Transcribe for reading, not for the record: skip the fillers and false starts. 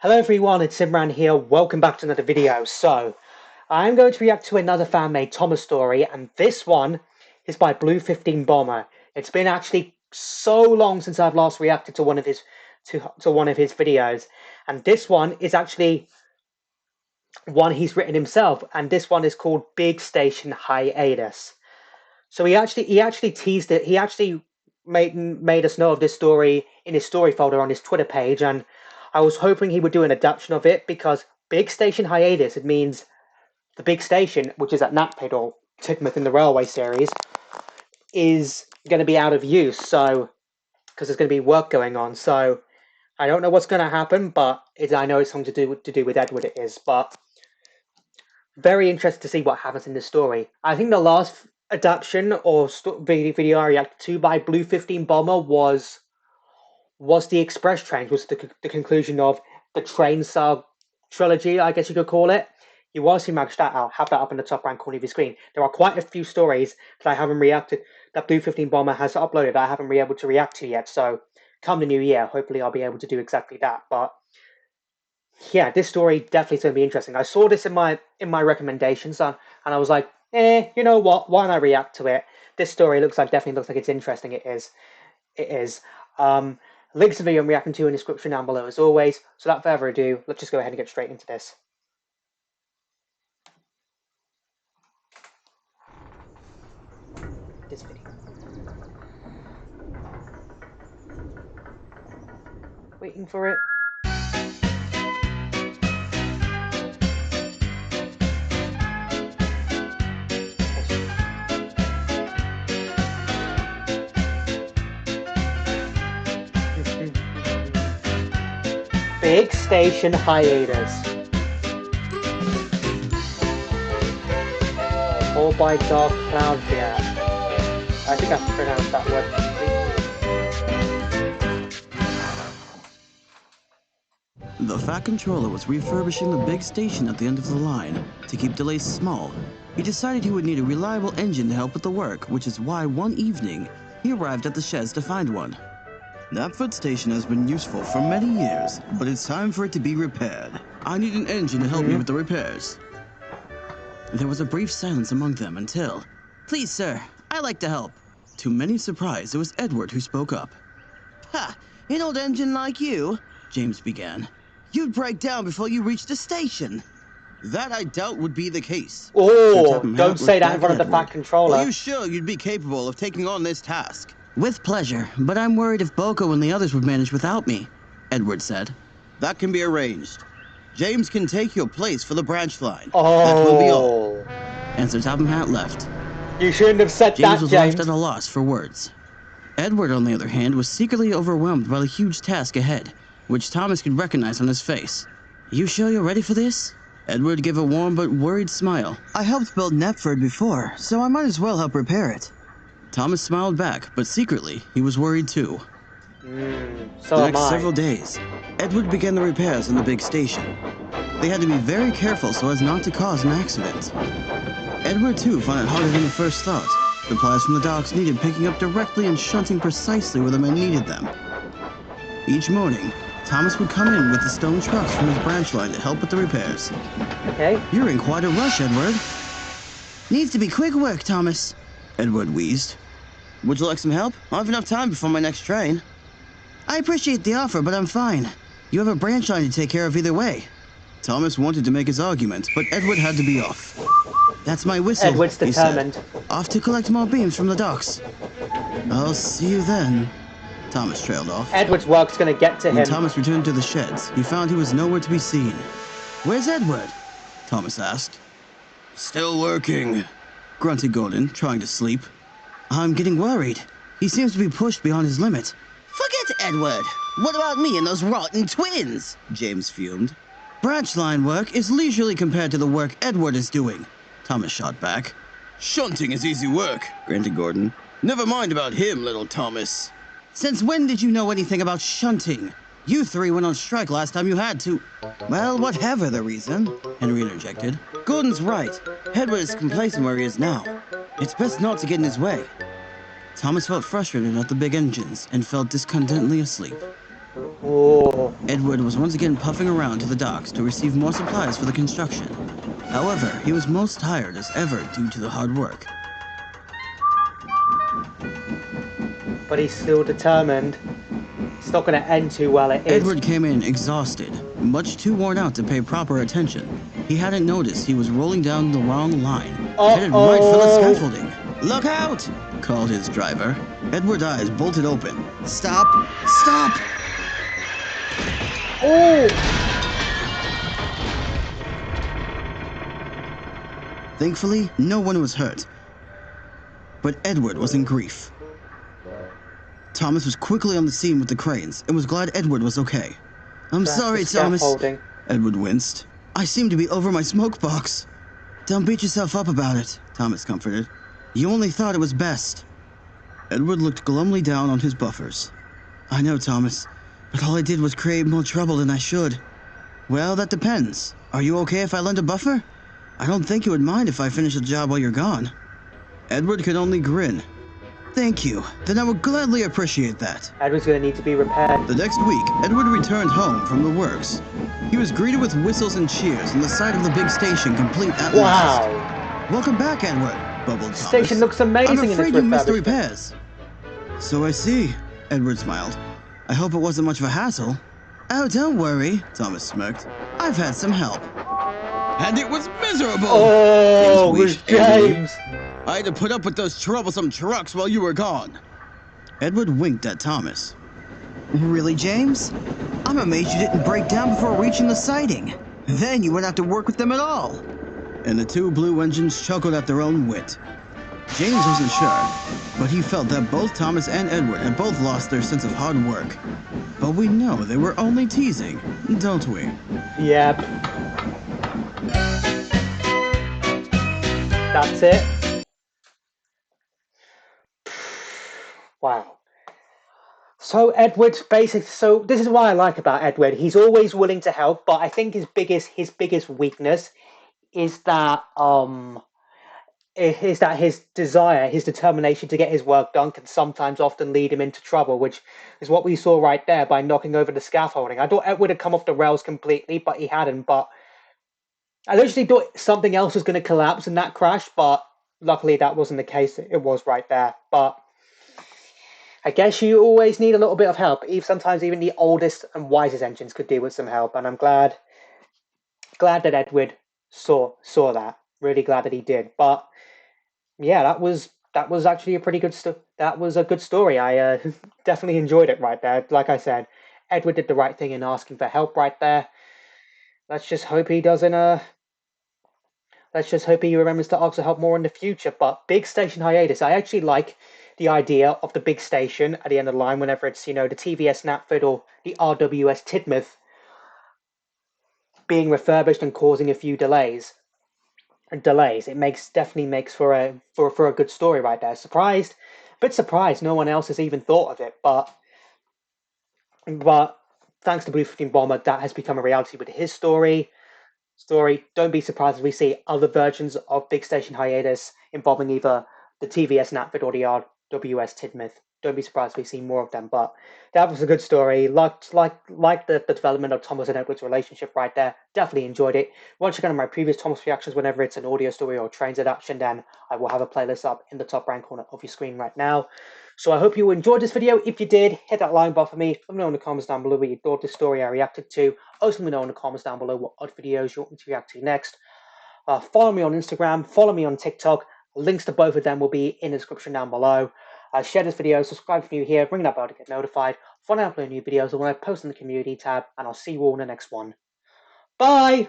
Hello everyone, it's Imran here. Welcome back to another video. So, I'm going to react to another fan-made Thomas story, and this one is by Blue 15 Bomber. It's been actually so long since I've last reacted to one of his videos, and this one is actually one he's written himself, and this one is called Big Station Hiatus. So he actually teased it. He actually made us know of this story in his story folder on his Twitter page, and I was hoping he would do an adaptation of it because Big Station Hiatus, it means the big station, which is at Knaphead or Tidmouth in the railway series, is going to be out of use. So because there's going to be work going on. So I don't know what's going to happen, but I know it's something to do with Edward. It is, but very interested to see what happens in this story. I think the last adaptation or video I reacted to by Blue 15 Bomber was the Express Trains, was the conclusion of the Train Saga trilogy, I guess you could call it. You will see have that up in the top right corner of your screen. There are quite a few stories that I haven't reacted, that Blue 15 Bomber has uploaded that I haven't been able to react to yet. So come the new year, hopefully I'll be able to do exactly that. But yeah, this story definitely is going to be interesting. I saw this in my recommendations, and I was like, you know what? Why not react to it? This story definitely looks like it's interesting. It is. It is. Links to the video I'm reacting to in the description down below as always. So without further ado, let's just go ahead and get straight into this. This video. Waiting for it. Big Station Hiatus. All by Dark Cloud here. I think I pronounced that word correctly. The Fat Controller was refurbishing the big station at the end of the line. To keep delays small, he decided he would need a reliable engine to help with the work, which is why one evening, he arrived at the sheds to find one. Knaphead Station has been useful for many years, but it's time for it to be repaired. I need an engine to help me with the repairs. There was a brief silence among them until, "Please, sir, I'd like to help." To many surprise, it was Edward who spoke up. "Ha! An old engine like you," James began. "You'd break down before you reached the station." "That I doubt would be the case." Oh, don't say that in front of the Fat Controller. "Are you sure you'd be capable of taking on this task?" "With pleasure, but I'm worried if Boko and the others would manage without me," Edward said. "That can be arranged. James can take your place for the branch line. That will be all." And Sir Topham Hatt left. You shouldn't have said that, James was left at a loss for words. Edward, on the other hand, was secretly overwhelmed by the huge task ahead, which Thomas could recognize on his face. "You sure you're ready for this?" Edward gave a warm but worried smile. "I helped build Knaphead before, so I might as well help repair it." Thomas smiled back, but secretly, he was worried too. So The next several days, Edward began the repairs on the big station. They had to be very careful so as not to cause an accident. Edward too found it harder than he first thought. Supplies from the docks needed picking up directly and shunting precisely where the men needed them. Each morning, Thomas would come in with the stone trucks from his branch line to help with the repairs. Okay. "You're in quite a rush, Edward." "Needs to be quick work, Thomas," Edward wheezed. "Would you like some help? I have enough time before my next train." "I appreciate the offer, but I'm fine. You have a branch line to take care of either way." Thomas wanted to make his argument, but Edward had to be off. "That's my whistle," Edward's determined. he said. "Off to collect more beams from the docks." "I'll see you then." Thomas trailed off. Edward's work's gonna get to him. When Thomas returned to the sheds, he found he was nowhere to be seen. "Where's Edward?" Thomas asked. "Still working," grunted Gordon, trying to sleep. "I'm getting worried. He seems to be pushed beyond his limit." "Forget Edward. What about me and those rotten twins?" James fumed. "Branch line work is leisurely compared to the work Edward is doing," Thomas shot back. "Shunting is easy work," grunted Gordon. "Never mind about him, little Thomas." "Since when did you know anything about shunting? You three went on strike last time you had to." "Well, whatever the reason," Henry interjected. "Gordon's right. Edward is complacent where he is now. It's best not to get in his way." Thomas felt frustrated at the big engines and fell discontentedly asleep. Oh, Edward was once again puffing around to the docks to receive more supplies for the construction. However, he was most tired as ever due to the hard work. but he's still determined. It's not going to end too well, it is. Edward came in exhausted, much too worn out to pay proper attention. He hadn't noticed he was rolling down the wrong line, headed right for the scaffolding. "Look out!" called his driver. Edward's eyes bolted open. "Stop! Stop!" Oh! Thankfully, no one was hurt. But Edward was in grief. Thomas was quickly on the scene with the cranes and was glad Edward was okay. "I'm That's sorry, the Thomas." scaffolding. Edward winced. "I seem to be over my smoke box." "Don't beat yourself up about it," Thomas comforted. "You only thought it was best." Edward looked glumly down on his buffers. "I know, Thomas, but all I did was create more trouble than I should." "Well, that depends. Are you okay if I lend a buffer? I don't think you would mind if I finish the job while you're gone." Edward could only grin. "Thank you. Then I would gladly appreciate that." Edward's going to need to be repaired. The next week, Edward returned home from the works. He was greeted with whistles and cheers and the sight of the big station complete at last. Wow! "Welcome back, Edward," bubbled Thomas. The station looks amazing "I'm in afraid its you missed the refurbishment. repairs." "So I see," Edward smiled. "I hope it wasn't much of a hassle." "Oh, don't worry," Thomas smirked. "I've had some help." "And it was miserable!" Oh, it was James! "I had to put up with those troublesome trucks while you were gone." Edward winked at Thomas. "Really, James? I'm amazed you didn't break down before reaching the siding. Then you wouldn't have to work with them at all." And the two blue engines chuckled at their own wit. James wasn't sure, but he felt that both Thomas and Edward had both lost their sense of hard work. But we know they were only teasing, don't we? Yep. That's it. Wow. So Edward, basically, so this is what I like about Edward. He's always willing to help, but I think his biggest weakness is that his desire, his determination to get his work done can sometimes often lead him into trouble, which is what we saw right there by knocking over the scaffolding. I thought Edward had come off the rails completely, but he hadn't. But I literally thought something else was going to collapse in that crash, but luckily that wasn't the case. It was right there. But I guess you always need a little bit of help. Even sometimes even the oldest and wisest engines could do with some help, and I'm glad that Edward saw that. Really glad that he did. But yeah, that was actually a pretty good that was a good story. I definitely enjoyed it right there. Like I said, Edward did the right thing in asking for help right there. Let's just hope he doesn't let's just hope he remembers to ask for help more in the future. But big station hiatus, I actually like the idea of the big station at the end of the line whenever it's, the TVS Knapford or the RWS Tidmouth being refurbished and causing a few delays. It definitely makes for a good story right there. A bit surprised no one else has even thought of it, but thanks to Blue 15 Bomber, that has become a reality with his story. Don't be surprised if we see other versions of Big Station Hiatus involving either the TVS Knapford or the RWS Tidmouth. Don't be surprised if we see more of them. But that was a good story. Like the development of Thomas and Edward's relationship right there. Definitely enjoyed it. Once again, on my previous Thomas reactions, whenever it's an audio story or trains adaptation, then I will have a playlist up in the top right corner of your screen right now. So I hope you enjoyed this video. If you did, hit that like button for me. Let me know in the comments down below what you thought this story I reacted to. Also, let me know in the comments down below what odd videos you want me to react to next. Follow me on Instagram, follow me on TikTok. Links to both of them will be in the description down below. Share this video, subscribe if you're new here, ring that bell to get notified. When I upload new videos or when I post in the community tab, and I'll see you all in the next one. Bye!